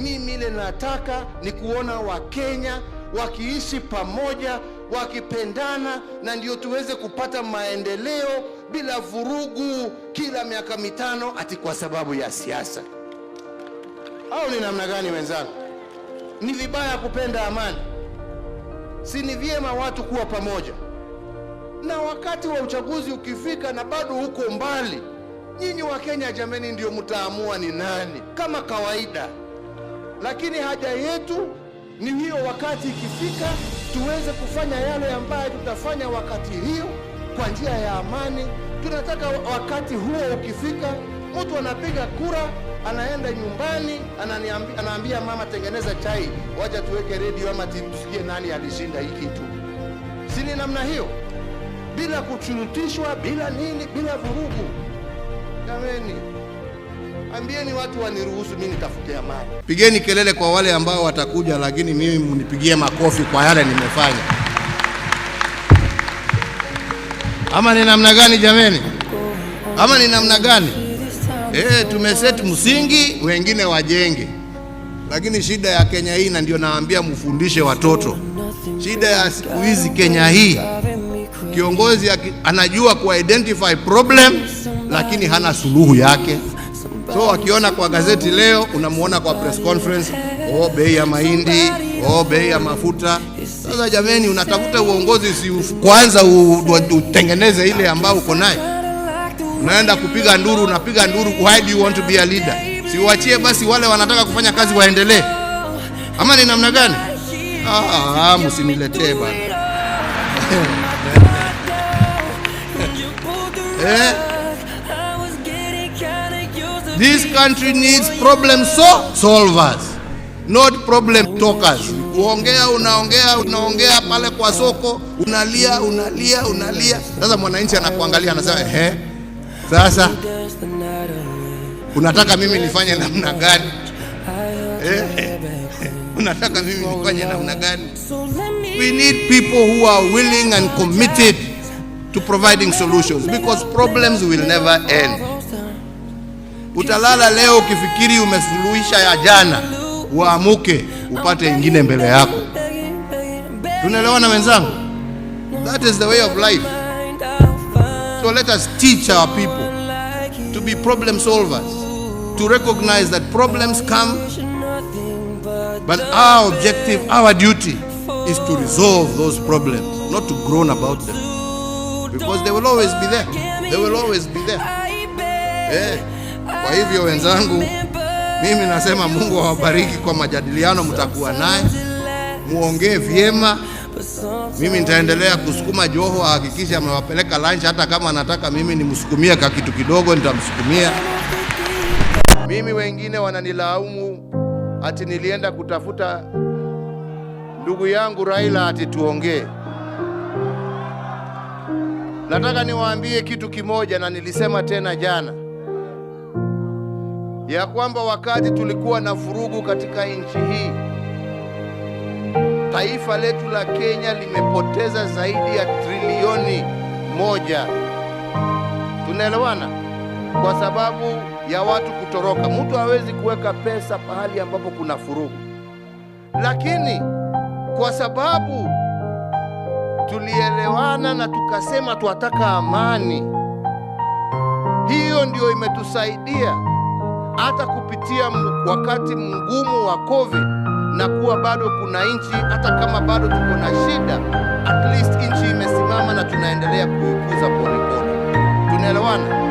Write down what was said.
Mimi ile nataka ni kuona Wakenya wakiishi pamoja, wakipendana, na ndio tuweze kupata maendeleo bila vurugu kila miaka mitano ati kwa sababu ya siasa. Au ni namna gani wenzangu? Ni vibaya kupenda amani? Si ni vyema watu kuwa pamoja? Na wakati wa uchaguzi ukifika na bado huko mbali, nyinyi wa Kenya jameni ndio mtaamua ni nani, kama kawaida. Lakini haja yetu ni hiyo, wakati ikifika tuweze kufanya yale ambayo tutafanya wakati hiyo kwa njia ya amani. Tunataka wakati huo ukifika, mtu anapiga kura, anaenda nyumbani, anaambia mama, tengeneza chai, wacha tuweke radio ama tusikie nani alishinda hii kitu. Si ni namna hiyo? Bila kuchurutishwa, bila nini, bila vurugu. Jameni, ambieni watu waniruhusu mimi nitafute amani. Pigeni kelele kwa wale ambao watakuja, lakini mimi mnipigie makofi kwa yale nimefanya. Ama ni namna gani jameni? Ama ni namna gani? Tumeseti msingi, wengine wajenge. Lakini shida ya Kenya hii, na ndio naambia mfundishe watoto, shida ya siku hizi Kenya hii, kiongozi anajua ku identify problem lakini hana suluhu yake. So akiona kwa gazeti leo, unamuona kwa press conference, bei ya mahindi, bei ya mafuta. Sasa jameni, unatafuta uongozi, si kwanza utengeneze ile ambao uko nayo. Unaenda kupiga nduru, unapiga nduru, why do you want to be a leader? Si uachie basi wale wanataka kufanya kazi waendelee. Ama ni namna gani? Msiniletee bana. This country needs problem solvers, not problem talkers. Unaongea pale kwa soko, unalia. Sasa mwananchi anakuangalia anasema, sasa unataka mimi nifanye namna gani? Unataka mimi nifanye namna gani? We need people who are willing and committed to providing solutions, because problems will never end. Utalala leo ukifikiri umesuluhisha ya jana, uamuke upate ingine mbele yako. Tunaelewana wenzangu? That is the way of life. So let us teach our people to be problem solvers, to recognize that problems come, but our objective, our duty is to resolve those problems, not to groan about them, because they will always be there. They will always be there. Kwa hivyo wenzangu, mimi nasema Mungu awabariki kwa majadiliano mtakuwa naye. Muongee vyema. Mimi nitaendelea kusukuma Joho ahakikishe amewapeleka lunch, hata kama anataka mimi nimsukumie kwa kitu kidogo nitamsukumia. Mimi wengine wananilaumu ati nilienda kutafuta ndugu yangu Raila ati tuongee. Nataka niwaambie kitu kimoja, na nilisema tena jana, ya kwamba wakati tulikuwa na vurugu katika nchi hii, taifa letu la Kenya limepoteza zaidi ya trilioni 1. Tunaelewana? Kwa sababu ya watu kutoroka. Mtu hawezi kuweka pesa pahali ambapo kuna vurugu. Lakini kwa sababu tulielewana na tukasema tunataka amani, hiyo ndio imetusaidia hata kupitia wakati mgumu wa COVID, na kuwa bado kuna nchi, hata kama bado tuko na shida, at least nchi imesimama na tunaendelea kuikuza polepole. Tunaelewana?